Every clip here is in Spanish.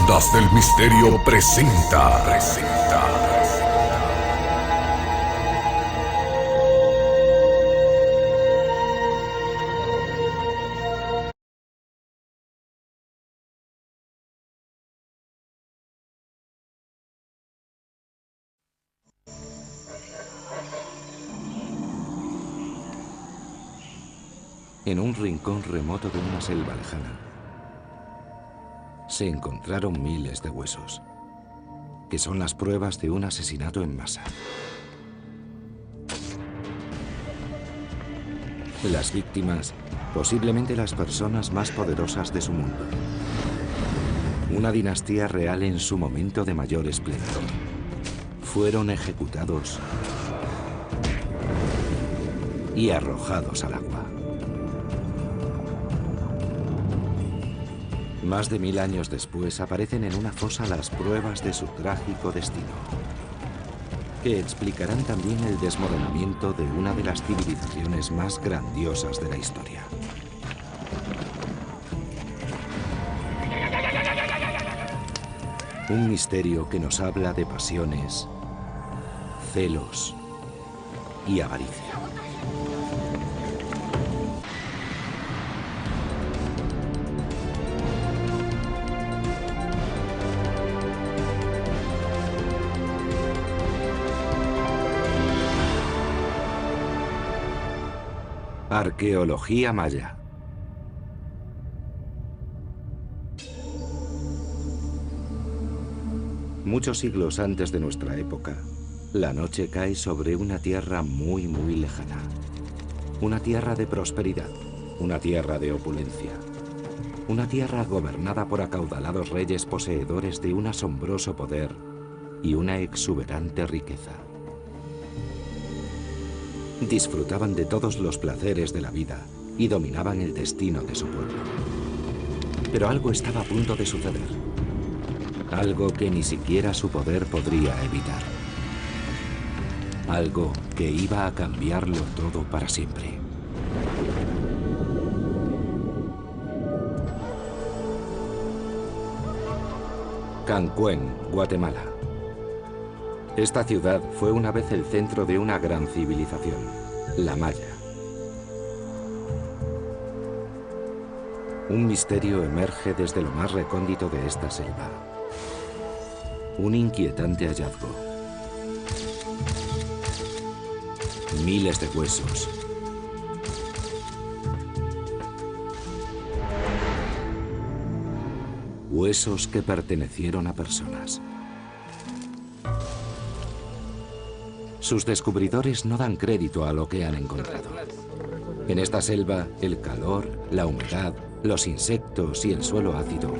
Ondas del Misterio presenta. En un rincón remoto de una selva lejana, se encontraron miles de huesos, que son las pruebas de un asesinato en masa. Las víctimas, posiblemente las personas más poderosas de su mundo. Una dinastía real en su momento de mayor esplendor. Fueron ejecutados y arrojados al agua. Más de 1000 años después aparecen en una fosa las pruebas de su trágico destino, que explicarán también el desmoronamiento de una de las civilizaciones más grandiosas de la historia. Un misterio que nos habla de pasiones, celos y avaricia. Arqueología maya. Muchos siglos antes de nuestra época, la noche cae sobre una tierra muy lejana. Una tierra de prosperidad, una tierra de opulencia. Una tierra gobernada por acaudalados reyes poseedores de un asombroso poder y una exuberante riqueza. Disfrutaban de todos los placeres de la vida y dominaban el destino de su pueblo. Pero algo estaba a punto de suceder. Algo que ni siquiera su poder podría evitar. Algo que iba a cambiarlo todo para siempre. Cancuén, Guatemala. Esta ciudad fue una vez el centro de una gran civilización, la maya. Un misterio emerge desde lo más recóndito de esta selva. Un inquietante hallazgo. Miles de huesos. Huesos que pertenecieron a personas. Sus descubridores no dan crédito a lo que han encontrado. En esta selva, el calor, la humedad, los insectos y el suelo ácido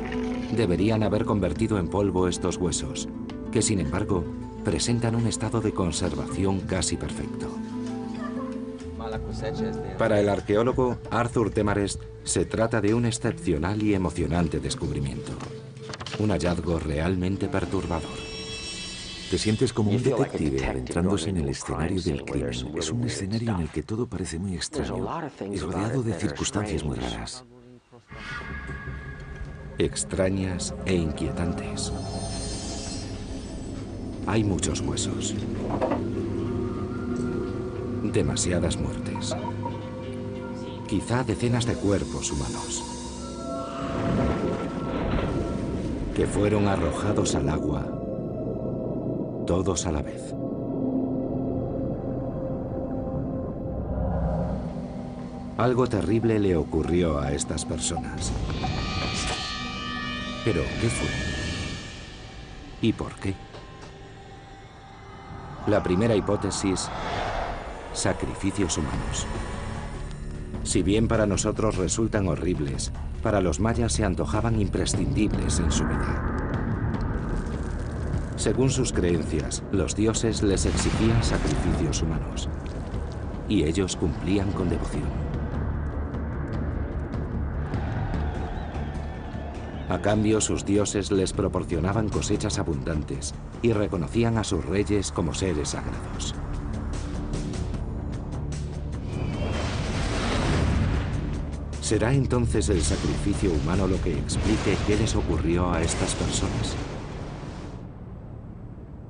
deberían haber convertido en polvo estos huesos, que sin embargo presentan un estado de conservación casi perfecto. Para el arqueólogo Arthur Temarest, se trata de un excepcional y emocionante descubrimiento. Un hallazgo realmente perturbador. Te sientes como un detective adentrándose en el escenario del crimen. Es un escenario en el que todo parece muy extraño y rodeado de circunstancias muy raras. Extrañas e inquietantes. Hay muchos huesos. Demasiadas muertes. Quizá decenas de cuerpos humanos que fueron arrojados al agua, todos a la vez. Algo terrible le ocurrió a estas personas. ¿Pero qué fue? ¿Y por qué? La primera hipótesis: sacrificios humanos. Si bien para nosotros resultan horribles, para los mayas se antojaban imprescindibles en su vida. Según sus creencias, los dioses les exigían sacrificios humanos, y ellos cumplían con devoción. A cambio, sus dioses les proporcionaban cosechas abundantes y reconocían a sus reyes como seres sagrados. ¿Será entonces el sacrificio humano lo que explique qué les ocurrió a estas personas?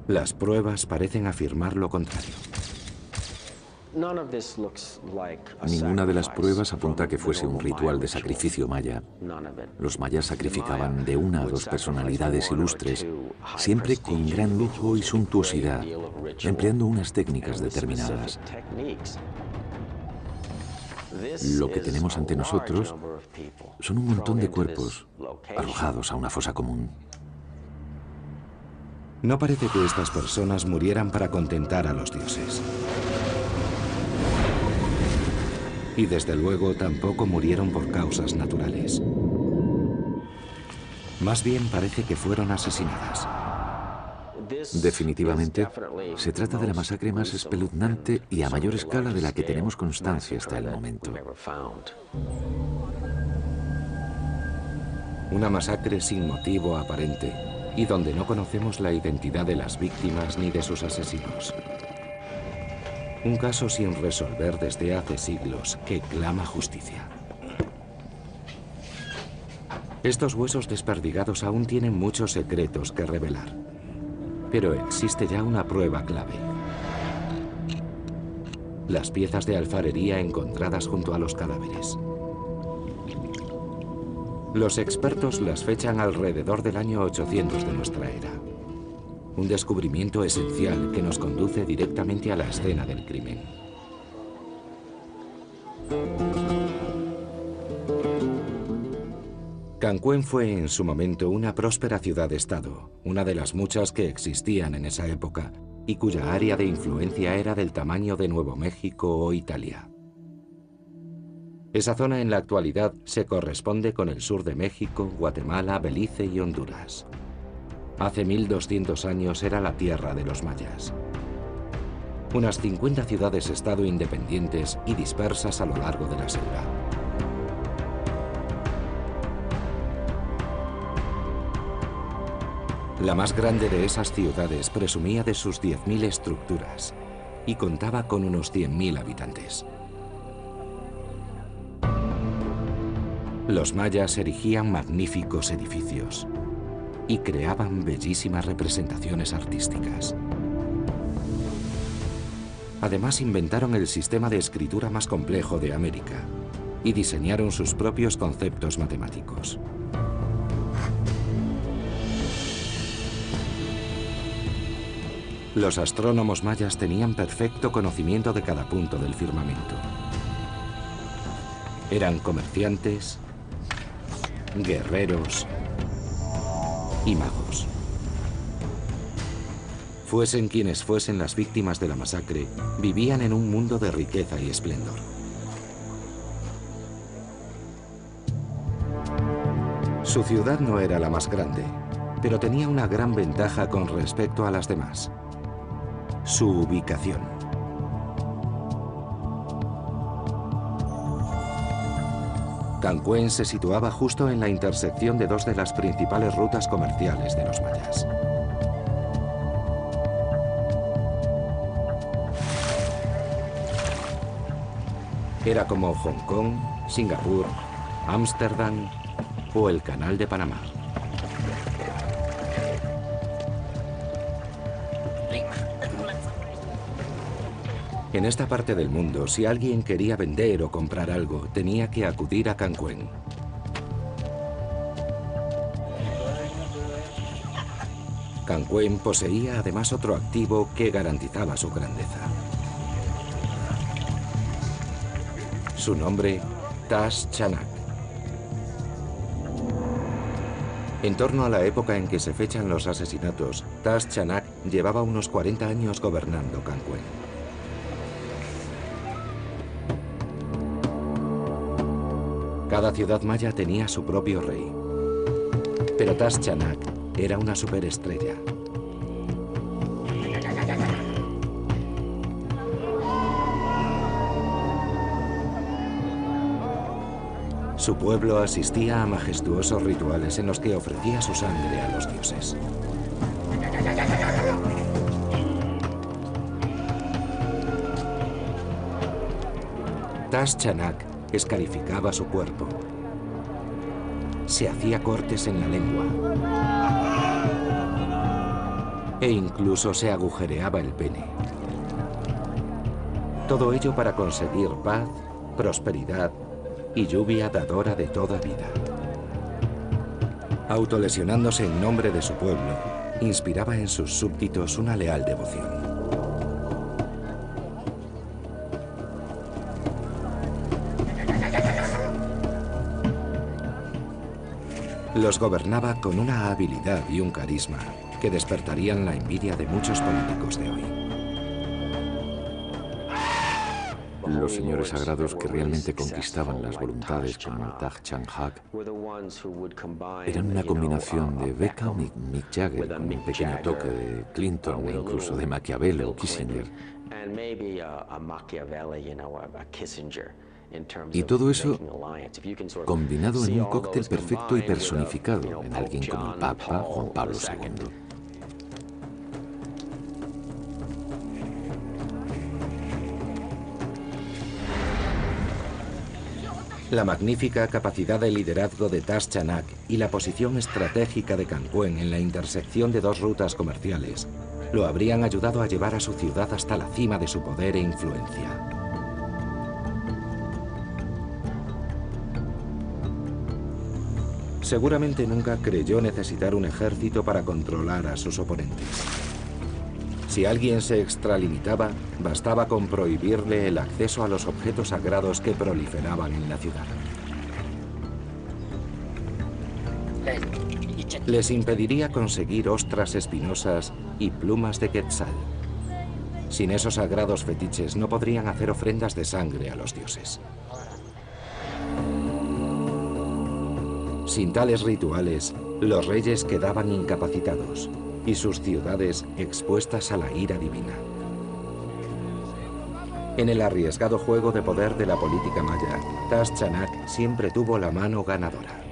Las pruebas parecen afirmar lo contrario. Ninguna de las pruebas apunta a que fuese un ritual de sacrificio maya. Los mayas sacrificaban de una a dos personalidades ilustres, siempre con gran lujo y suntuosidad, empleando unas técnicas determinadas. Lo que tenemos ante nosotros son un montón de cuerpos arrojados a una fosa común. No parece que estas personas murieran para contentar a los dioses. Y desde luego tampoco murieron por causas naturales. Más bien parece que fueron asesinadas. Definitivamente, se trata de la masacre más espeluznante y a mayor escala de la que tenemos constancia hasta el momento. Una masacre sin motivo aparente y donde no conocemos la identidad de las víctimas ni de sus asesinos. Un caso sin resolver desde hace siglos que clama justicia. Estos huesos desperdigados aún tienen muchos secretos que revelar. Pero existe ya una prueba clave. Las piezas de alfarería encontradas junto a los cadáveres. Los expertos las fechan alrededor del año 800 de nuestra era. Un descubrimiento esencial que nos conduce directamente a la escena del crimen. Cancuén fue en su momento una próspera ciudad-estado, una de las muchas que existían en esa época, y cuya área de influencia era del tamaño de Nuevo México o Italia. Esa zona en la actualidad se corresponde con el sur de México, Guatemala, Belice y Honduras. Hace 1200 años era la tierra de los mayas. Unas 50 ciudades-estado independientes y dispersas a lo largo de la selva. La más grande de esas ciudades presumía de sus 10.000 estructuras y contaba con unos 100.000 habitantes. Los mayas erigían magníficos edificios y creaban bellísimas representaciones artísticas. Además, inventaron el sistema de escritura más complejo de América y diseñaron sus propios conceptos matemáticos. Los astrónomos mayas tenían perfecto conocimiento de cada punto del firmamento. Eran comerciantes, guerreros y magos. Fuesen quienes fuesen las víctimas de la masacre, vivían en un mundo de riqueza y esplendor. Su ciudad no era la más grande, pero tenía una gran ventaja con respecto a las demás: su ubicación. Cancuén se situaba justo en la intersección de dos de las principales rutas comerciales de los mayas. Era como Hong Kong, Singapur, Ámsterdam o el Canal de Panamá. En esta parte del mundo, si alguien quería vender o comprar algo, tenía que acudir a Cancuén. Cancuén poseía además otro activo que garantizaba su grandeza. Su nombre, Tash Chanak. En torno a la época en que se fechan los asesinatos, Tash Chanak llevaba unos 40 años gobernando Cancuén. Cada ciudad maya tenía su propio rey. Pero Tash Chanak era una superestrella. Su pueblo asistía a majestuosos rituales en los que ofrecía su sangre a los dioses. Tash Chanak escarificaba su cuerpo, se hacía cortes en la lengua e incluso se agujereaba el pene. Todo ello para conseguir paz, prosperidad y lluvia dadora de toda vida. Autolesionándose en nombre de su pueblo, inspiraba en sus súbditos una leal devoción. Los gobernaba con una habilidad y un carisma que despertarían la envidia de muchos políticos de hoy. Los señores sagrados que realmente conquistaban las voluntades, como Thach Chang Hak, eran una combinación de Beckham y Mick Jagger, con un pequeño toque de Clinton o incluso de Maquiavelo o Kissinger. Y todo eso combinado en un cóctel perfecto y personificado en alguien como el Papa Juan Pablo II. La magnífica capacidad de liderazgo de Thach Chanak y la posición estratégica de Canguen en la intersección de dos rutas comerciales lo habrían ayudado a llevar a su ciudad hasta la cima de su poder e influencia. Seguramente nunca creyó necesitar un ejército para controlar a sus oponentes. Si alguien se extralimitaba, bastaba con prohibirle el acceso a los objetos sagrados que proliferaban en la ciudad. Les impediría conseguir ostras espinosas y plumas de quetzal. Sin esos sagrados fetiches no podrían hacer ofrendas de sangre a los dioses. Sin tales rituales, los reyes quedaban incapacitados y sus ciudades expuestas a la ira divina. En el arriesgado juego de poder de la política maya, Thach Chanak siempre tuvo la mano ganadora.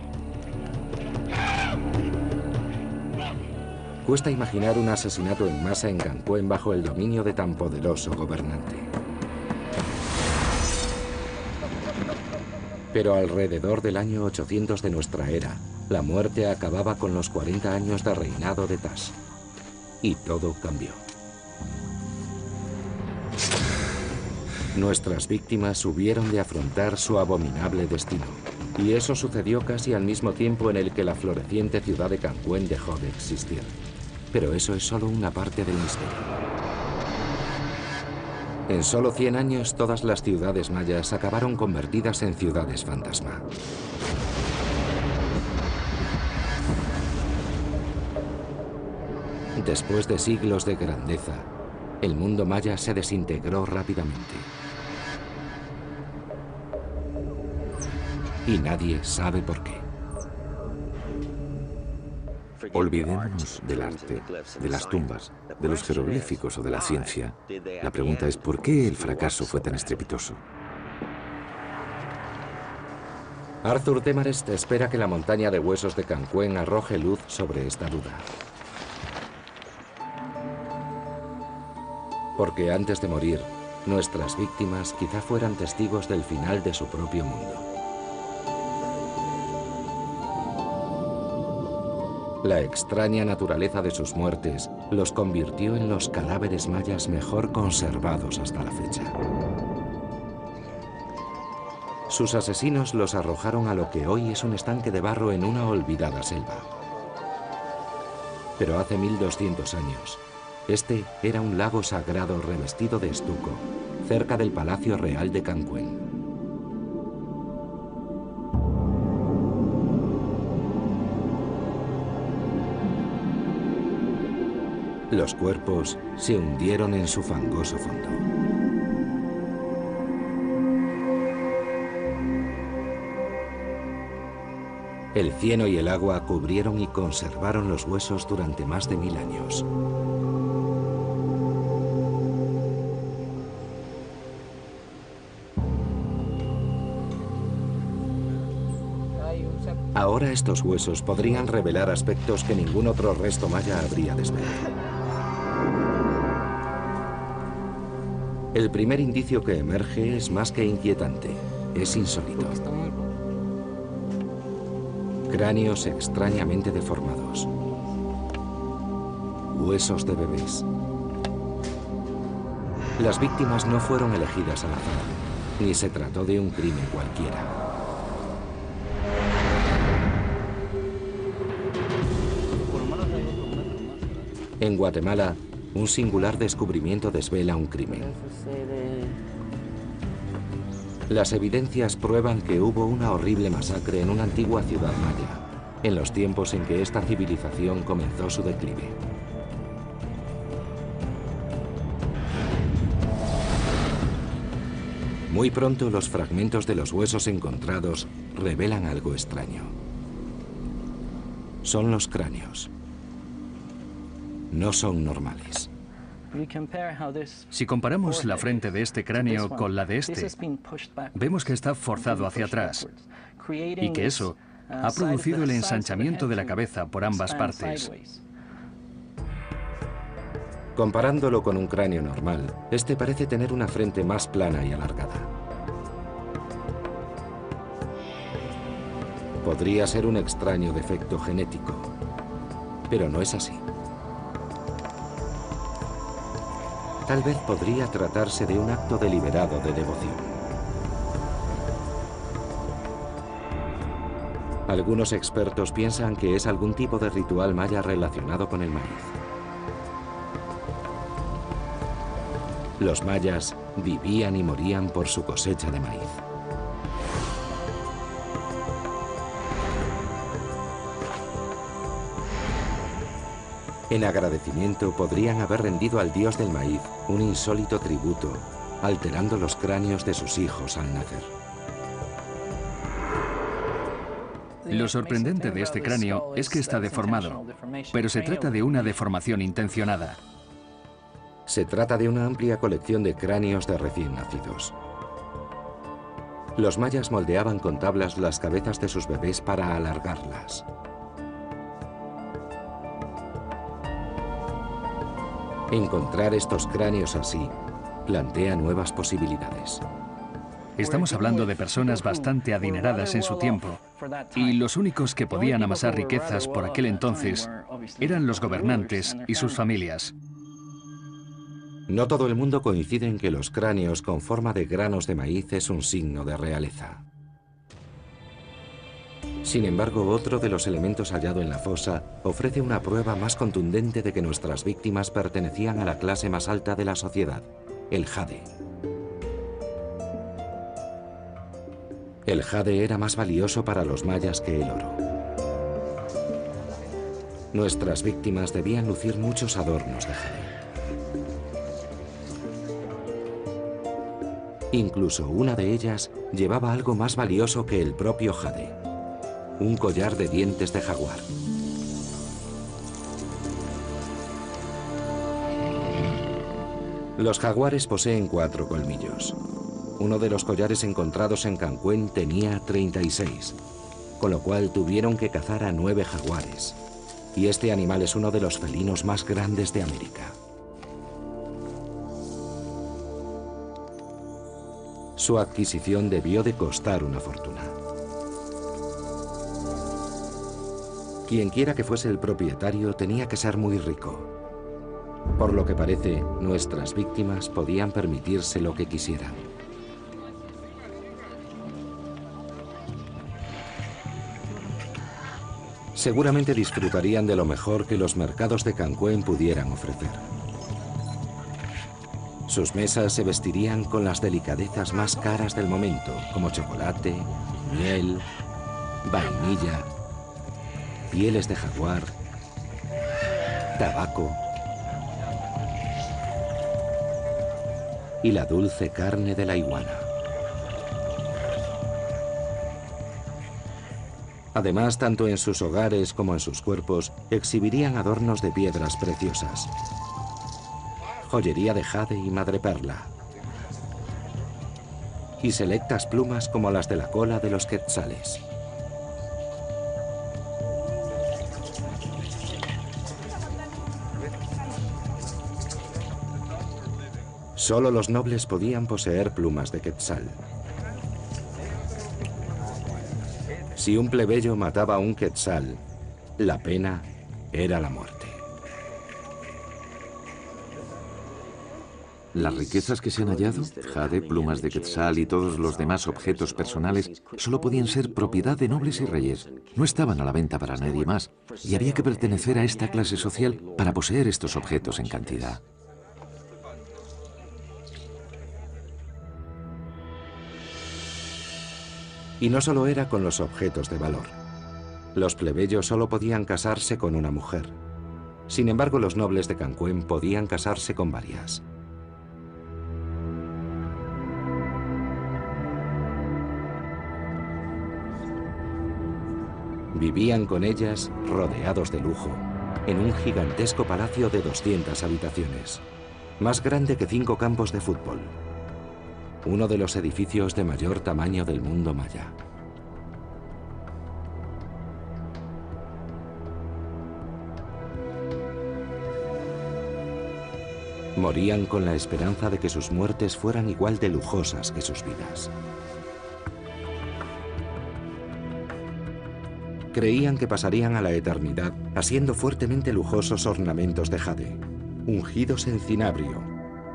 Cuesta imaginar un asesinato en masa en Canguen bajo el dominio de tan poderoso gobernante. Pero alrededor del año 800 de nuestra era, la muerte acababa con los 40 años de reinado de Thach. Y todo cambió. Nuestras víctimas hubieron de afrontar su abominable destino. Y eso sucedió casi al mismo tiempo en el que la floreciente ciudad de Canguen dejó de existir. Pero eso es solo una parte del misterio. En solo 100 años, todas las ciudades mayas acabaron convertidas en ciudades fantasma. Después de siglos de grandeza, el mundo maya se desintegró rápidamente. Y nadie sabe por qué. Olvidémonos del arte, de las tumbas, de los jeroglíficos o de la ciencia. La pregunta es, ¿por qué el fracaso fue tan estrepitoso? Arthur Demarest espera que la montaña de huesos de Canguen arroje luz sobre esta duda. Porque antes de morir, nuestras víctimas quizá fueran testigos del final de su propio mundo. La extraña naturaleza de sus muertes los convirtió en los cadáveres mayas mejor conservados hasta la fecha. Sus asesinos los arrojaron a lo que hoy es un estanque de barro en una olvidada selva. Pero hace 1200 años, este era un lago sagrado revestido de estuco, cerca del Palacio Real de Canguen. Los cuerpos se hundieron en su fangoso fondo. El cieno y el agua cubrieron y conservaron los huesos durante más de 1000 años. Ahora estos huesos podrían revelar aspectos que ningún otro resto maya habría desvelado. El primer indicio que emerge es más que inquietante. es insólito. Cráneos extrañamente deformados. Huesos de bebés. Las víctimas no fueron elegidas al azar, ni se trató de un crimen cualquiera. En Guatemala, un singular descubrimiento desvela un crimen. Las evidencias prueban que hubo una horrible masacre en una antigua ciudad maya, en los tiempos en que esta civilización comenzó su declive. Muy pronto los fragmentos de los huesos encontrados revelan algo extraño. Son los cráneos. No son normales. Si comparamos la frente de este cráneo con la de este, vemos que está forzado hacia atrás y que eso ha producido el ensanchamiento de la cabeza por ambas partes. Comparándolo con un cráneo normal, este parece tener una frente más plana y alargada. Podría ser un extraño defecto genético, pero no es así. Tal vez podría tratarse de un acto deliberado de devoción. Algunos expertos piensan que es algún tipo de ritual maya relacionado con el maíz. Los mayas vivían y morían por su cosecha de maíz. En agradecimiento podrían haber rendido al dios del maíz un insólito tributo, alterando los cráneos de sus hijos al nacer. Lo sorprendente de este cráneo es que está deformado, pero se trata de una deformación intencionada. Se trata de una amplia colección de cráneos de recién nacidos. Los mayas moldeaban con tablas las cabezas de sus bebés para alargarlas. Encontrar estos cráneos así plantea nuevas posibilidades. Estamos hablando de personas bastante adineradas en su tiempo, y los únicos que podían amasar riquezas por aquel entonces eran los gobernantes y sus familias. No todo el mundo coincide en que los cráneos con forma de granos de maíz es un signo de realeza. Sin embargo, otro de los elementos hallado en la fosa ofrece una prueba más contundente de que nuestras víctimas pertenecían a la clase más alta de la sociedad, el jade. El jade era más valioso para los mayas que el oro. Nuestras víctimas debían lucir muchos adornos de jade. Incluso una de ellas llevaba algo más valioso que el propio jade: un collar de dientes de jaguar. Los jaguares poseen 4 colmillos. Uno de los collares encontrados en Cancún tenía 36, con lo cual tuvieron que cazar a 9 jaguares. Y este animal es uno de los felinos más grandes de América. Su adquisición debió de costar una fortuna. Quienquiera que fuese el propietario tenía que ser muy rico. Por lo que parece, nuestras víctimas podían permitirse lo que quisieran. Seguramente disfrutarían de lo mejor que los mercados de Cancún pudieran ofrecer. Sus mesas se vestirían con las delicadezas más caras del momento, como chocolate, miel, vainilla, pieles de jaguar, tabaco y la dulce carne de la iguana. Además, tanto en sus hogares como en sus cuerpos, exhibirían adornos de piedras preciosas, joyería de jade y madreperla, y selectas plumas como las de la cola de los quetzales. Solo los nobles podían poseer plumas de quetzal. Si un plebeyo mataba a un quetzal, la pena era la muerte. Las riquezas que se han hallado, jade, plumas de quetzal y todos los demás objetos personales, solo podían ser propiedad de nobles y reyes. No estaban a la venta para nadie más, y había que pertenecer a esta clase social para poseer estos objetos en cantidad. Y no solo era con los objetos de valor. Los plebeyos solo podían casarse con una mujer. Sin embargo, los nobles de Cancuén podían casarse con varias. Vivían con ellas, rodeados de lujo, en un gigantesco palacio de 200 habitaciones, más grande que 5 campos de fútbol. Uno de los edificios de mayor tamaño del mundo maya. Morían con la esperanza de que sus muertes fueran igual de lujosas que sus vidas. Creían que pasarían a la eternidad asiendo fuertemente lujosos ornamentos de jade, ungidos en cinabrio,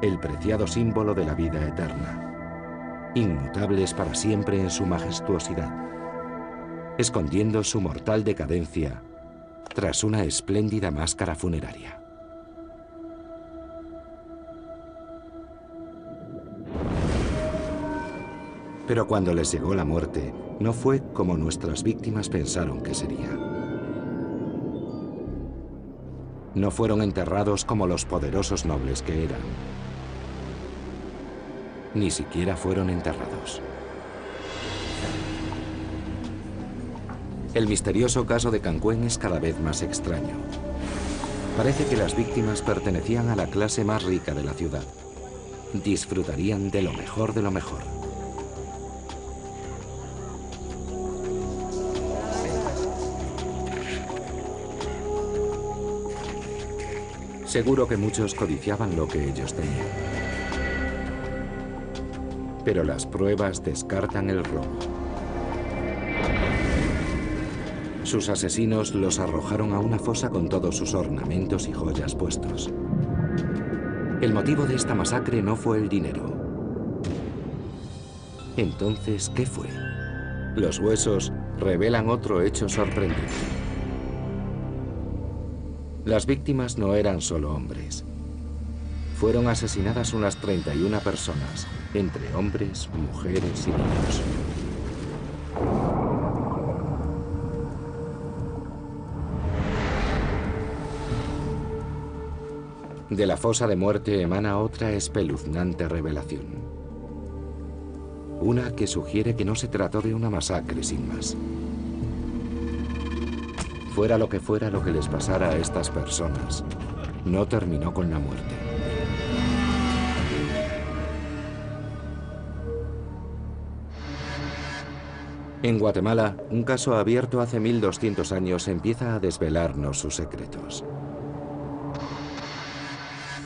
el preciado símbolo de la vida eterna, inmutables para siempre en su majestuosidad, escondiendo su mortal decadencia tras una espléndida máscara funeraria. Pero cuando les llegó la muerte, no fue como nuestras víctimas pensaron que sería. No fueron enterrados como los poderosos nobles que eran. Ni siquiera fueron enterrados. El misterioso caso de Cancuén es cada vez más extraño. Parece que las víctimas pertenecían a la clase más rica de la ciudad. Disfrutarían de lo mejor de lo mejor. Seguro que muchos codiciaban lo que ellos tenían. Pero las pruebas descartan el robo. Sus asesinos los arrojaron a una fosa con todos sus ornamentos y joyas puestos. El motivo de esta masacre no fue el dinero. Entonces, ¿qué fue? Los huesos revelan otro hecho sorprendente. Las víctimas no eran solo hombres. Fueron asesinadas unas 31 personas, entre hombres, mujeres y niños. De la fosa de muerte emana otra espeluznante revelación. Una que sugiere que no se trató de una masacre sin más. Fuera lo que les pasara a estas personas, no terminó con la muerte. En Guatemala, un caso abierto hace 1200 años empieza a desvelarnos sus secretos.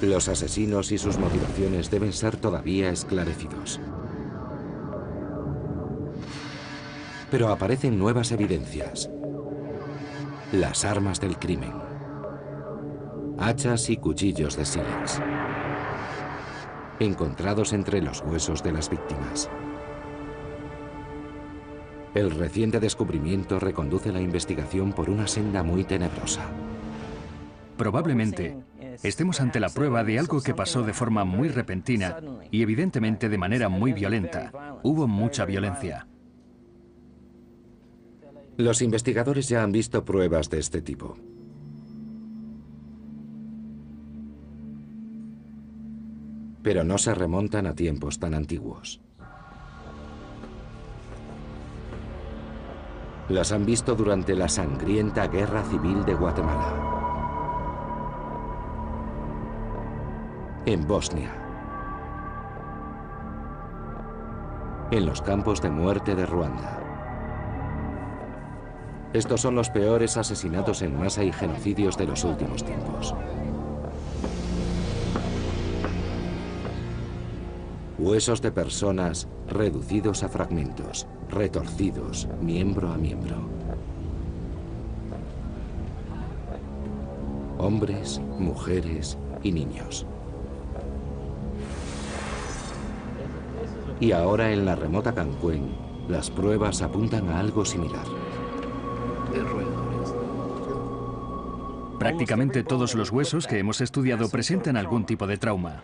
Los asesinos y sus motivaciones deben ser todavía esclarecidos. Pero aparecen nuevas evidencias. Las armas del crimen. Hachas y cuchillos de sílex. Encontrados entre los huesos de las víctimas. El reciente descubrimiento reconduce la investigación por una senda muy tenebrosa. Probablemente estemos ante la prueba de algo que pasó de forma muy repentina y evidentemente de manera muy violenta. Hubo mucha violencia. Los investigadores ya han visto pruebas de este tipo. Pero no se remontan a tiempos tan antiguos. Las han visto durante la sangrienta Guerra Civil de Guatemala. En Bosnia. En los campos de muerte de Ruanda. Estos son los peores asesinatos en masa y genocidios de los últimos tiempos. Huesos de personas reducidos a fragmentos, retorcidos, miembro a miembro. Hombres, mujeres y niños. Y ahora en la remota Cancuén, las pruebas apuntan a algo similar. Prácticamente todos los huesos que hemos estudiado presentan algún tipo de trauma.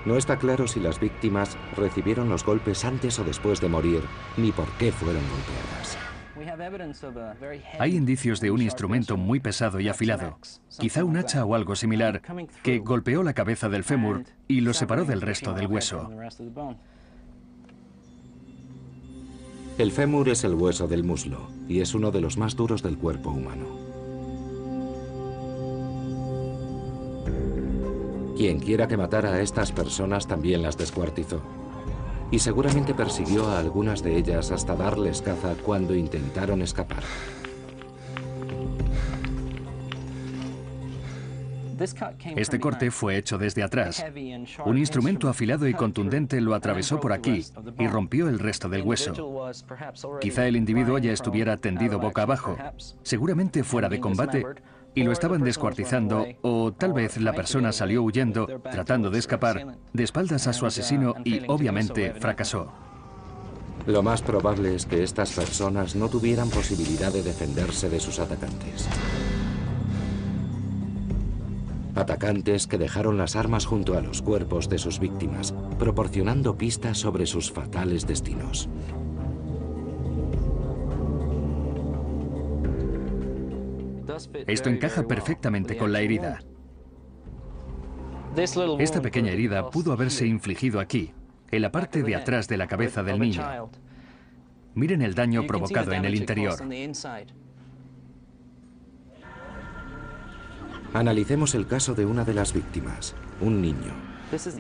No está claro si las víctimas recibieron los golpes antes o después de morir, ni por qué fueron golpeadas. Hay indicios de un instrumento muy pesado y afilado, quizá un hacha o algo similar, que golpeó la cabeza del fémur y lo separó del resto del hueso. El fémur es el hueso del muslo y es uno de los más duros del cuerpo humano. Quien quiera que matara a estas personas también las descuartizó. Y seguramente persiguió a algunas de ellas hasta darles caza cuando intentaron escapar. Este corte fue hecho desde atrás. Un instrumento afilado y contundente lo atravesó por aquí y rompió el resto del hueso. Quizá el individuo ya estuviera tendido boca abajo, seguramente fuera de combate, y lo estaban descuartizando, o tal vez la persona salió huyendo, tratando de escapar, de espaldas a su asesino y obviamente fracasó. Lo más probable es que estas personas no tuvieran posibilidad de defenderse de sus atacantes. Atacantes que dejaron las armas junto a los cuerpos de sus víctimas, proporcionando pistas sobre sus fatales destinos. Esto encaja perfectamente con la herida. Esta pequeña herida pudo haberse infligido aquí, en la parte de atrás de la cabeza del niño. Miren el daño provocado en el interior. Analicemos el caso de una de las víctimas, un niño.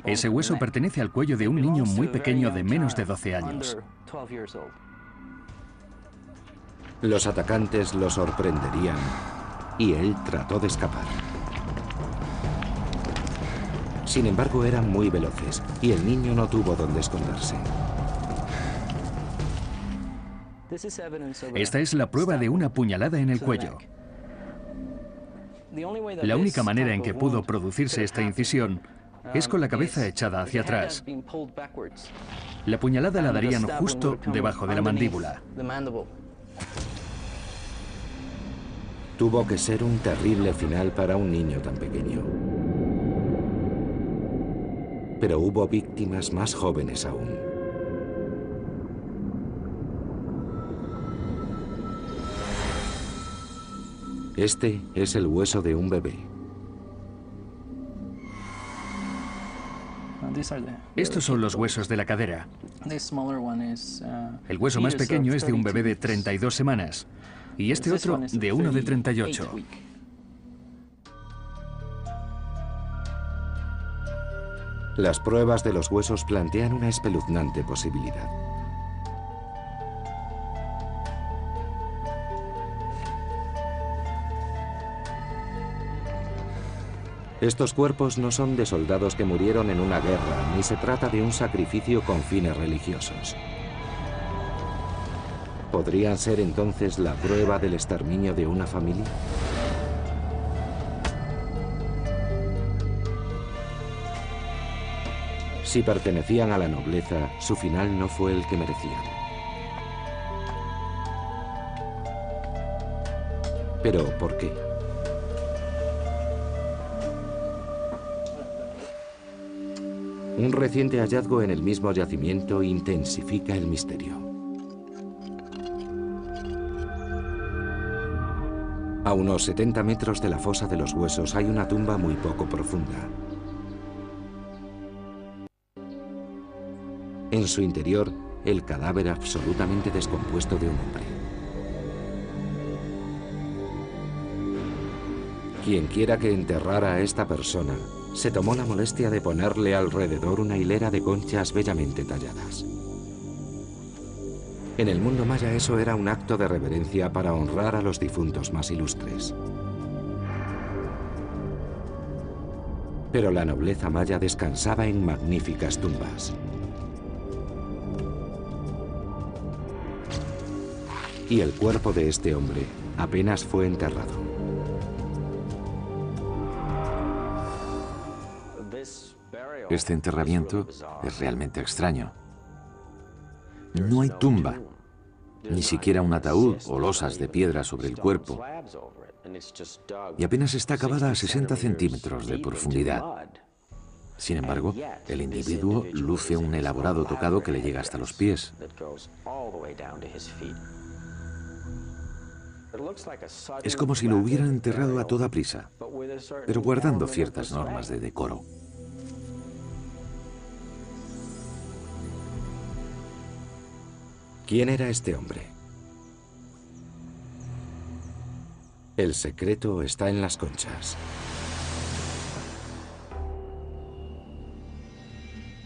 Ese hueso pertenece al cuello de un niño muy pequeño de menos de 12 años. Los atacantes lo sorprenderían y él trató de escapar. Sin embargo, eran muy veloces y el niño no tuvo dónde esconderse. Esta es la prueba de una puñalada en el cuello. La única manera en que pudo producirse esta incisión es con la cabeza echada hacia atrás. La puñalada la darían justo debajo de la mandíbula. Tuvo que ser un terrible final para un niño tan pequeño. Pero hubo víctimas más jóvenes aún. Este es el hueso de un bebé. Estos son los huesos de la cadera. El hueso más pequeño es de un bebé de 32 semanas y este otro de uno de 38. Las pruebas de los huesos plantean una espeluznante posibilidad. Estos cuerpos no son de soldados que murieron en una guerra, ni se trata de un sacrificio con fines religiosos. ¿Podrían ser entonces la prueba del exterminio de una familia? Si pertenecían a la nobleza, su final no fue el que merecían. ¿Pero por qué? Un reciente hallazgo en el mismo yacimiento intensifica el misterio. A unos 70 metros de la fosa de los huesos hay una tumba muy poco profunda. En su interior, el cadáver absolutamente descompuesto de un hombre. Quien quiera que enterrara a esta persona, se tomó la molestia de ponerle alrededor una hilera de conchas bellamente talladas. En el mundo maya eso era un acto de reverencia para honrar a los difuntos más ilustres. Pero la nobleza maya descansaba en magníficas tumbas. Y el cuerpo de este hombre apenas fue enterrado. Este enterramiento es realmente extraño. No hay tumba, ni siquiera un ataúd o losas de piedra sobre el cuerpo, y apenas está cavada a 60 centímetros de profundidad. Sin embargo, el individuo luce un elaborado tocado que le llega hasta los pies. Es como si lo hubieran enterrado a toda prisa, pero guardando ciertas normas de decoro. ¿Quién era este hombre? El secreto está en las conchas.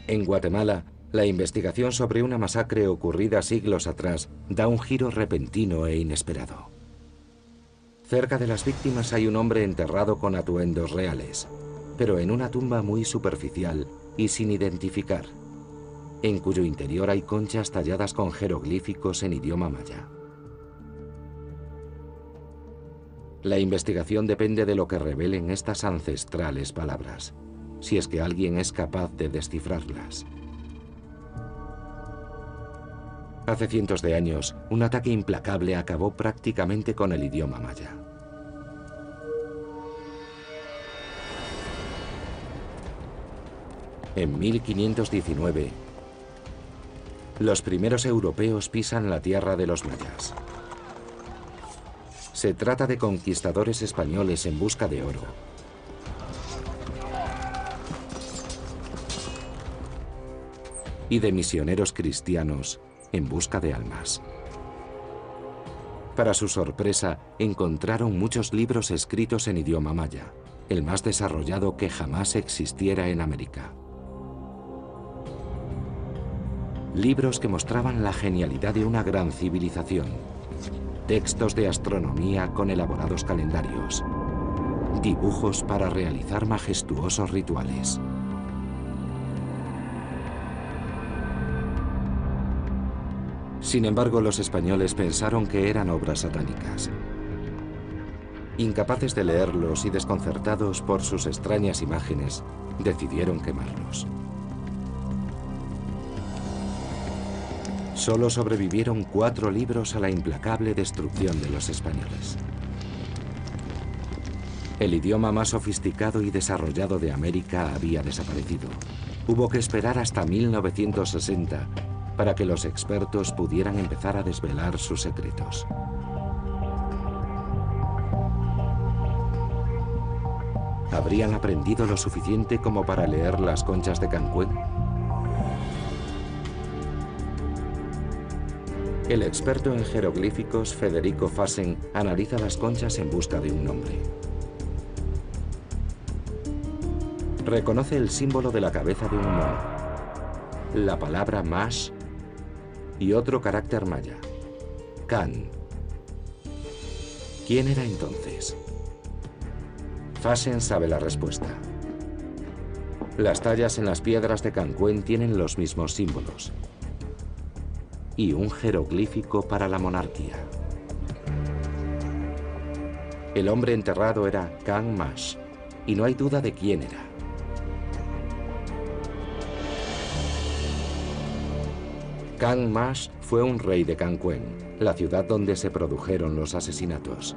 En Guatemala, la investigación sobre una masacre ocurrida siglos atrás da un giro repentino e inesperado. Cerca de las víctimas hay un hombre enterrado con atuendos reales, pero en una tumba muy superficial y sin identificar, en cuyo interior hay conchas talladas con jeroglíficos en idioma maya. La investigación depende de lo que revelen estas ancestrales palabras, si es que alguien es capaz de descifrarlas. Hace cientos de años, un ataque implacable acabó prácticamente con el idioma maya. En 1519, los primeros europeos pisan la tierra de los mayas. Se trata de conquistadores españoles en busca de oro. Y de misioneros cristianos en busca de almas. Para su sorpresa, encontraron muchos libros escritos en idioma maya, el más desarrollado que jamás existiera en América. Libros que mostraban la genialidad de una gran civilización. Textos de astronomía con elaborados calendarios. Dibujos para realizar majestuosos rituales. Sin embargo, los españoles pensaron que eran obras satánicas. Incapaces de leerlos y desconcertados por sus extrañas imágenes, decidieron quemarlos. Solo sobrevivieron 4 libros a la implacable destrucción de los españoles. El idioma más sofisticado y desarrollado de América había desaparecido. Hubo que esperar hasta 1960 para que los expertos pudieran empezar a desvelar sus secretos. ¿Habrían aprendido lo suficiente como para leer las conchas de Cancuén? El experto en jeroglíficos Federico Fassen analiza las conchas en busca de un nombre. Reconoce el símbolo de la cabeza de un mono, la palabra mash y otro carácter maya, Can. ¿Quién era entonces? Fassen sabe la respuesta. Las tallas en las piedras de Cancuén tienen los mismos símbolos y un jeroglífico para la monarquía. El hombre enterrado era Can Mash, y no hay duda de quién era. Can Mash fue un rey de Cancuén, la ciudad donde se produjeron los asesinatos.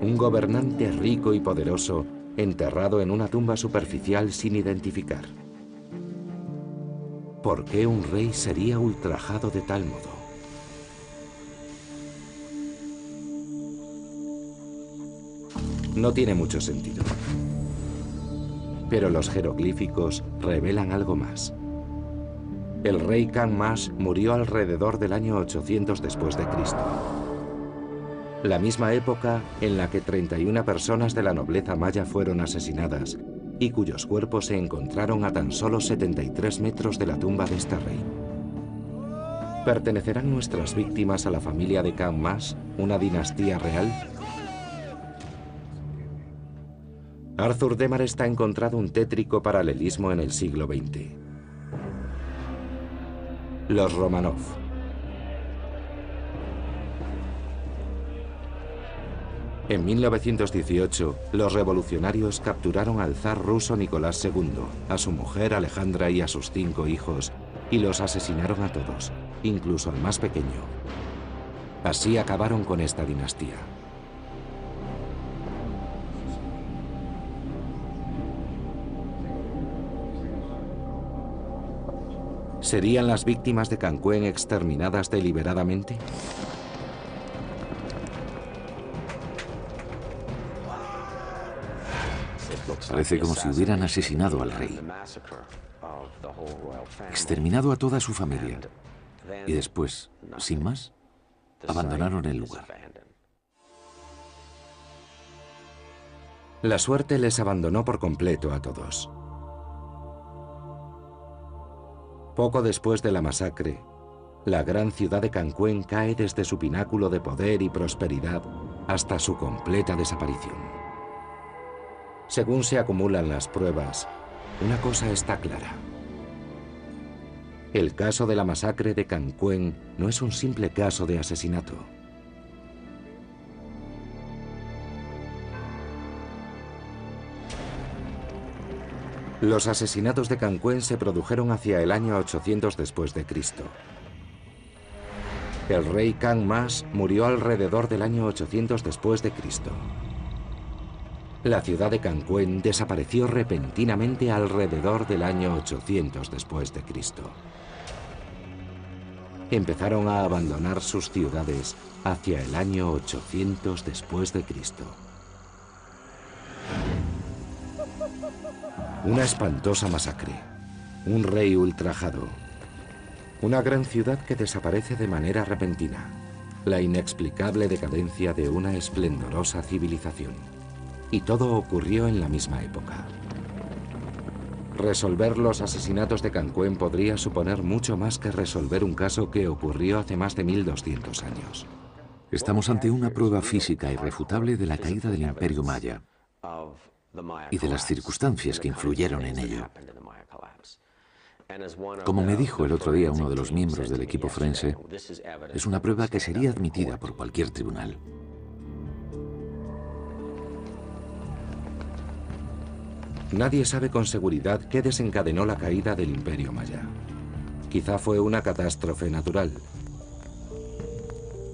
Un gobernante rico y poderoso enterrado en una tumba superficial sin identificar. ¿Por qué un rey sería ultrajado de tal modo? No tiene mucho sentido. Pero los jeroglíficos revelan algo más. El rey Can Mash murió alrededor del año 800 después de Cristo. La misma época en la que 31 personas de la nobleza maya fueron asesinadas y cuyos cuerpos se encontraron a tan solo 73 metros de la tumba de este rey. ¿Pertenecerán nuestras víctimas a la familia de Can Mash, una dinastía real? Arthur Demarest ha encontrado un tétrico paralelismo en el siglo XX. Los Romanov. En 1918, los revolucionarios capturaron al zar ruso Nicolás II, a su mujer Alejandra y a sus 5 hijos, y los asesinaron a todos, incluso al más pequeño. Así acabaron con esta dinastía. ¿Serían las víctimas de Cancuén exterminadas deliberadamente? Parece como si hubieran asesinado al rey, exterminado a toda su familia y después, sin más, abandonaron el lugar. La suerte les abandonó por completo a todos. Poco después de la masacre, la gran ciudad de Cancuén cae desde su pináculo de poder y prosperidad hasta su completa desaparición. Según se acumulan las pruebas, una cosa está clara. El caso de la masacre de Cancuén no es un simple caso de asesinato. Los asesinatos de Cancuén se produjeron hacia el año 800 después de Cristo. El rey Kang Mas murió alrededor del año 800 después de Cristo. La ciudad de Cancuén desapareció repentinamente alrededor del año 800 después de Cristo. Empezaron a abandonar sus ciudades hacia el año 800 después de Cristo. Una espantosa masacre, un rey ultrajado, una gran ciudad que desaparece de manera repentina, la inexplicable decadencia de una esplendorosa civilización. Y todo ocurrió en la misma época. Resolver los asesinatos de Cancuén podría suponer mucho más que resolver un caso que ocurrió hace más de 1200 años. Estamos ante una prueba física irrefutable de la caída del Imperio Maya y de las circunstancias que influyeron en ello. Como me dijo el otro día uno de los miembros del equipo forense, es una prueba que sería admitida por cualquier tribunal. Nadie sabe con seguridad qué desencadenó la caída del Imperio Maya. Quizá fue una catástrofe natural.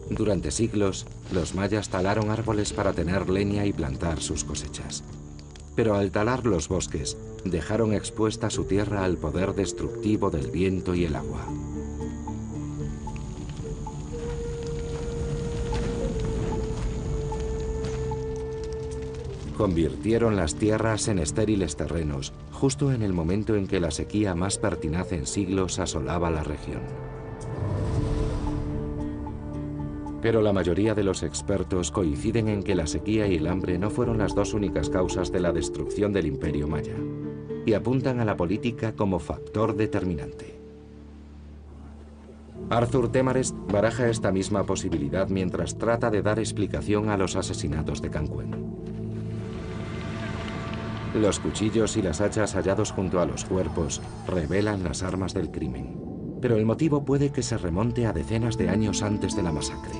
Durante siglos, los mayas talaron árboles para tener leña y plantar sus cosechas. Pero al talar los bosques, dejaron expuesta su tierra al poder destructivo del viento y el agua. Convirtieron las tierras en estériles terrenos, justo en el momento en que la sequía más pertinaz en siglos asolaba la región. Pero la mayoría de los expertos coinciden en que la sequía y el hambre no fueron las dos únicas causas de la destrucción del Imperio Maya, y apuntan a la política como factor determinante. Arthur Demarest baraja esta misma posibilidad mientras trata de dar explicación a los asesinatos de Cancuén. Los cuchillos y las hachas hallados junto a los cuerpos revelan las armas del crimen, pero el motivo puede que se remonte a decenas de años antes de la masacre.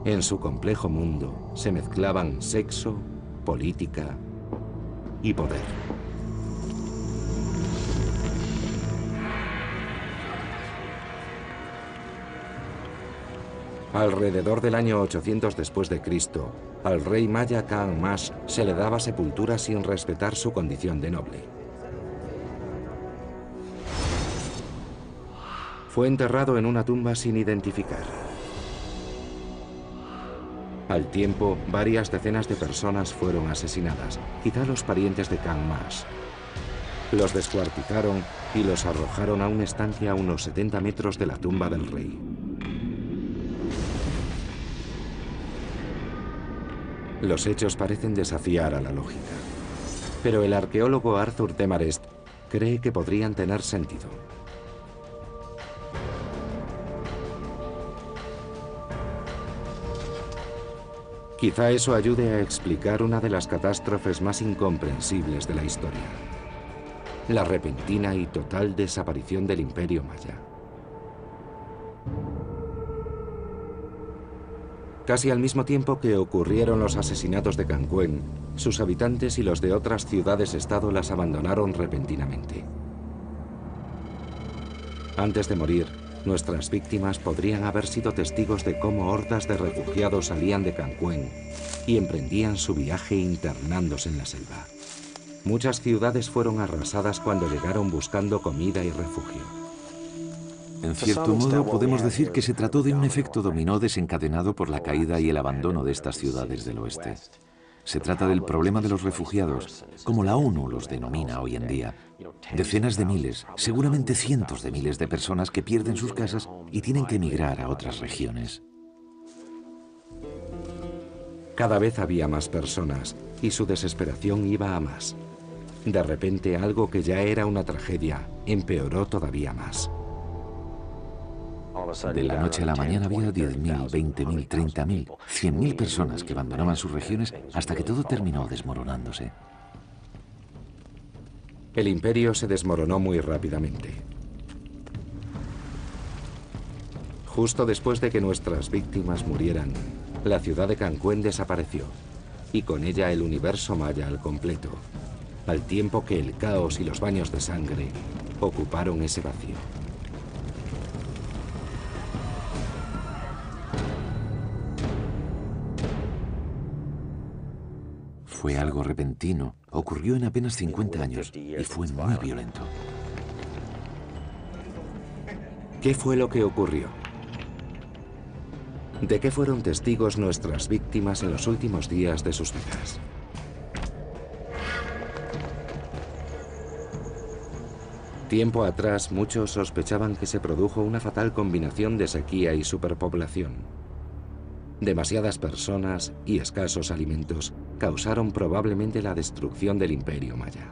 En su complejo mundo se mezclaban sexo, política y poder. Alrededor del año 800 después de Cristo, al rey maya Kang Mas se le daba sepultura sin respetar su condición de noble. Fue enterrado en una tumba sin identificar. Al tiempo, varias decenas de personas fueron asesinadas, quizá los parientes de Kang Mas. Los descuartizaron y los arrojaron a un estanque a unos 70 metros de la tumba del rey. Los hechos parecen desafiar a la lógica, pero el arqueólogo Arthur Demarest cree que podrían tener sentido. Quizá eso ayude a explicar una de las catástrofes más incomprensibles de la historia: la repentina y total desaparición del Imperio Maya. Casi al mismo tiempo que ocurrieron los asesinatos de Cancuén, sus habitantes y los de otras ciudades-estado las abandonaron repentinamente. Antes de morir, nuestras víctimas podrían haber sido testigos de cómo hordas de refugiados salían de Cancuén y emprendían su viaje internándose en la selva. Muchas ciudades fueron arrasadas cuando llegaron buscando comida y refugio. En cierto modo, podemos decir que se trató de un efecto dominó desencadenado por la caída y el abandono de estas ciudades del oeste. Se trata del problema de los refugiados, como la ONU los denomina hoy en día. Decenas de miles, seguramente cientos de miles de personas que pierden sus casas y tienen que emigrar a otras regiones. Cada vez había más personas y su desesperación iba a más. De repente, algo que ya era una tragedia empeoró todavía más. De la noche a la mañana había 10.000, 20.000, 30.000, 100.000 personas que abandonaban sus regiones hasta que todo terminó desmoronándose. El imperio se desmoronó muy rápidamente. Justo después de que nuestras víctimas murieran, la ciudad de Cancuén desapareció, y con ella el universo maya al completo, al tiempo que el caos y los baños de sangre ocuparon ese vacío. Fue algo repentino, ocurrió en apenas 50 años y fue muy violento. ¿Qué fue lo que ocurrió? ¿De qué fueron testigos nuestras víctimas en los últimos días de sus vidas? Tiempo atrás, muchos sospechaban que se produjo una fatal combinación de sequía y superpoblación. Demasiadas personas y escasos alimentos causaron probablemente la destrucción del Imperio Maya.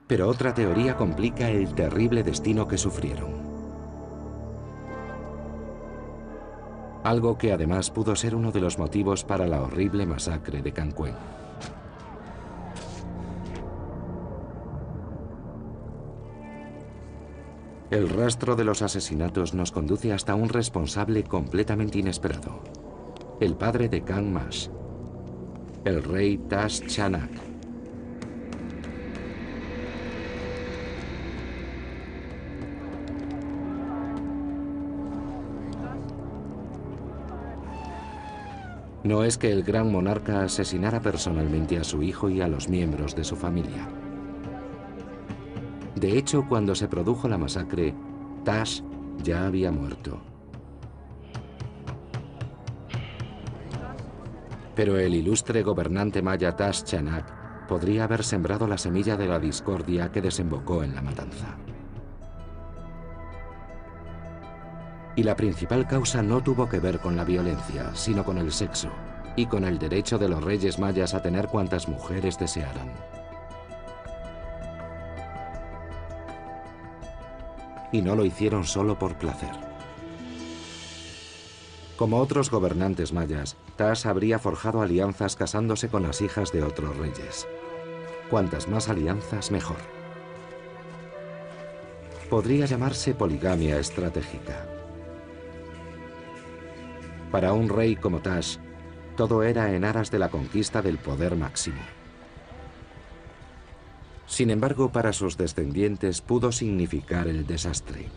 Pero otra teoría complica el terrible destino que sufrieron. Algo que además pudo ser uno de los motivos para la horrible masacre de Cancuén. El rastro de los asesinatos nos conduce hasta un responsable completamente inesperado: el padre de Kang Mash, el rey Tash Chanak. No es que el gran monarca asesinara personalmente a su hijo y a los miembros de su familia. De hecho, cuando se produjo la masacre, Tash ya había muerto. Pero el ilustre gobernante maya Tash Chanak podría haber sembrado la semilla de la discordia que desembocó en la matanza. Y la principal causa no tuvo que ver con la violencia, sino con el sexo y con el derecho de los reyes mayas a tener cuantas mujeres desearan. Y no lo hicieron solo por placer. Como otros gobernantes mayas, Tash habría forjado alianzas casándose con las hijas de otros reyes. Cuantas más alianzas, mejor. Podría llamarse poligamia estratégica. Para un rey como Tash, todo era en aras de la conquista del poder máximo. Sin embargo, para sus descendientes pudo significar el desastre.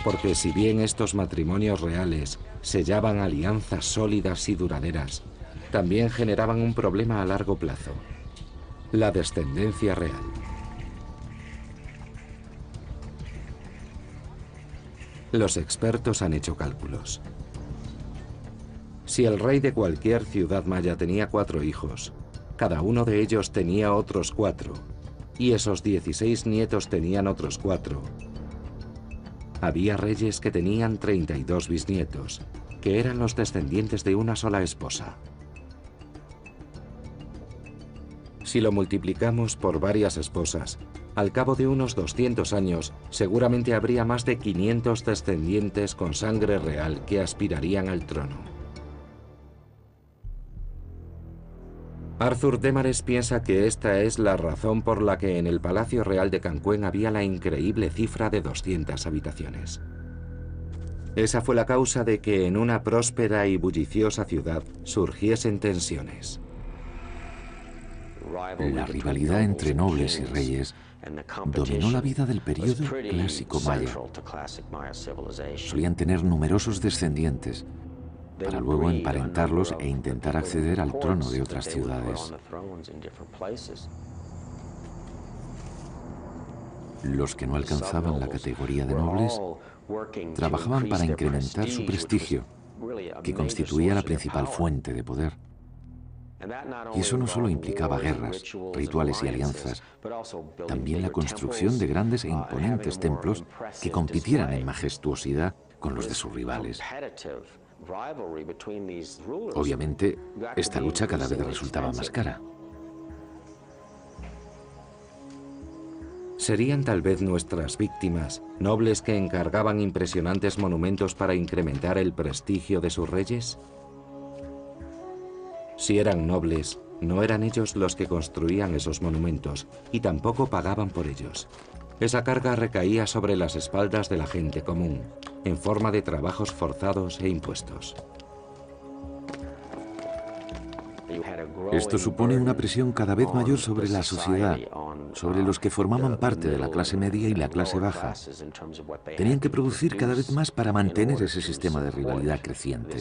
Porque si bien estos matrimonios reales sellaban alianzas sólidas y duraderas, también generaban un problema a largo plazo: la descendencia real. Los expertos han hecho cálculos. Si el rey de cualquier ciudad maya tenía 4 hijos, cada uno de ellos tenía otros 4, y esos 16 nietos tenían otros 4. Había reyes que tenían 32 bisnietos, que eran los descendientes de una sola esposa. Si lo multiplicamos por varias esposas, al cabo de unos 200 años, seguramente habría más de 500 descendientes con sangre real que aspirarían al trono. Arthur Demares piensa que esta es la razón por la que en el Palacio Real de Cancún había la increíble cifra de 200 habitaciones. Esa fue la causa de que en una próspera y bulliciosa ciudad surgiesen tensiones. La rivalidad entre nobles y reyes dominó la vida del período clásico maya. Solían tener numerosos descendientes para luego emparentarlos e intentar acceder al trono de otras ciudades. Los que no alcanzaban la categoría de nobles trabajaban para incrementar su prestigio, que constituía la principal fuente de poder. Y eso no solo implicaba guerras, rituales y alianzas, también la construcción de grandes e imponentes templos que compitieran en majestuosidad con los de sus rivales. Obviamente, esta lucha cada vez resultaba más cara. ¿Serían tal vez nuestras víctimas nobles que encargaban impresionantes monumentos para incrementar el prestigio de sus reyes? Si eran nobles, no eran ellos los que construían esos monumentos y tampoco pagaban por ellos. Esa carga recaía sobre las espaldas de la gente común, en forma de trabajos forzados e impuestos. Esto supone una presión cada vez mayor sobre la sociedad, sobre los que formaban parte de la clase media y la clase baja. Tenían que producir cada vez más para mantener ese sistema de rivalidad creciente.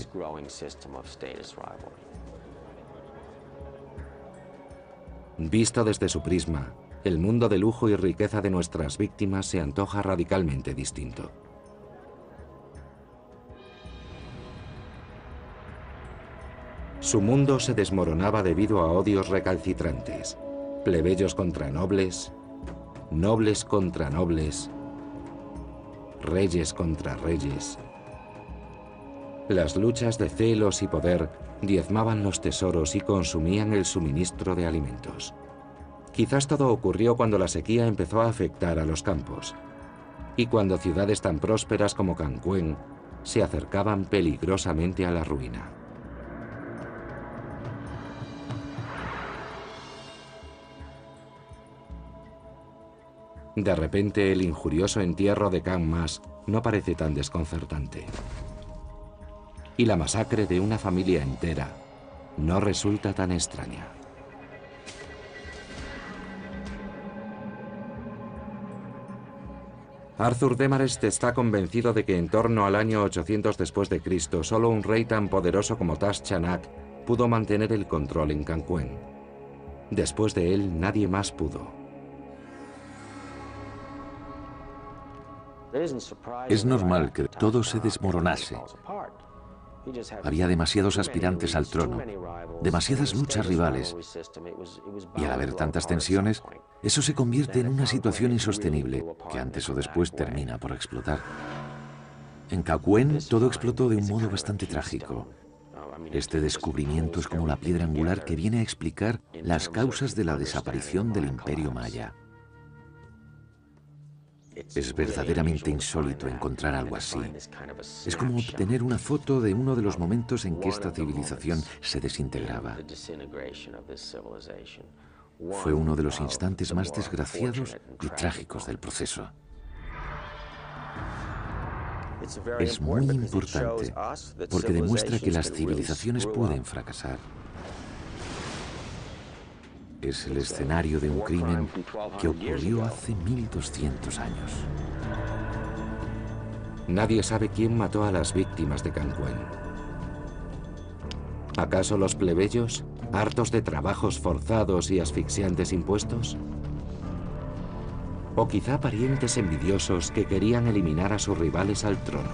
Visto desde su prisma, el mundo de lujo y riqueza de nuestras víctimas se antoja radicalmente distinto. Su mundo se desmoronaba debido a odios recalcitrantes, plebeyos contra nobles, nobles contra nobles, reyes contra reyes. Las luchas de celos y poder diezmaban los tesoros y consumían el suministro de alimentos. Quizás todo ocurrió cuando la sequía empezó a afectar a los campos y cuando ciudades tan prósperas como Cancún se acercaban peligrosamente a la ruina. De repente, el injurioso entierro de Kang Mas no parece tan desconcertante. Y la masacre de una familia entera no resulta tan extraña. Arthur Demares está convencido de que en torno al año 800 después de Cristo, solo un rey tan poderoso como Tash Chanak pudo mantener el control en Cancún. Después de él, nadie más pudo. Es normal que todo se desmoronase. Había demasiados aspirantes al trono, demasiadas luchas rivales, y al haber tantas tensiones, eso se convierte en una situación insostenible, que antes o después termina por explotar. En Cancún todo explotó de un modo bastante trágico. Este descubrimiento es como la piedra angular que viene a explicar las causas de la desaparición del Imperio Maya. Es verdaderamente insólito encontrar algo así. Es como obtener una foto de uno de los momentos en que esta civilización se desintegraba. Fue uno de los instantes más desgraciados y trágicos del proceso. Es muy importante porque demuestra que las civilizaciones pueden fracasar. Es el escenario de un crimen que ocurrió hace 1200 años. Nadie sabe quién mató a las víctimas de Cancún. ¿Acaso los plebeyos, hartos de trabajos forzados y asfixiantes impuestos? ¿O quizá parientes envidiosos que querían eliminar a sus rivales al trono?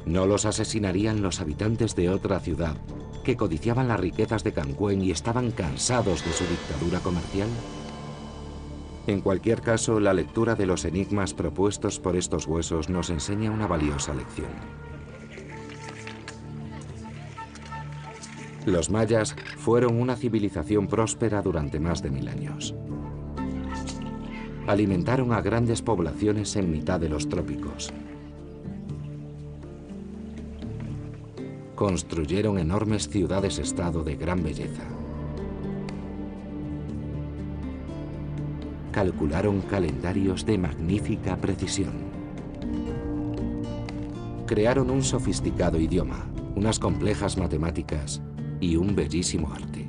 ¿No los asesinarían los habitantes de otra ciudad que codiciaban las riquezas de Cancún y estaban cansados de su dictadura comercial? En cualquier caso, la lectura de los enigmas propuestos por estos huesos nos enseña una valiosa lección. Los mayas fueron una civilización próspera durante más de 1000 años. Alimentaron a grandes poblaciones en mitad de los trópicos. Construyeron enormes ciudades-estado de gran belleza. Calcularon calendarios de magnífica precisión. Crearon un sofisticado idioma, unas complejas matemáticas y un bellísimo arte.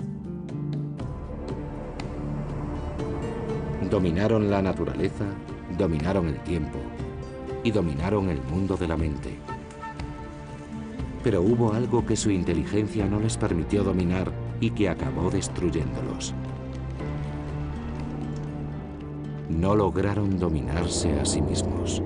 Dominaron la naturaleza, dominaron el tiempo y dominaron el mundo de la mente. Pero hubo algo que su inteligencia no les permitió dominar y que acabó destruyéndolos. No lograron dominarse a sí mismos.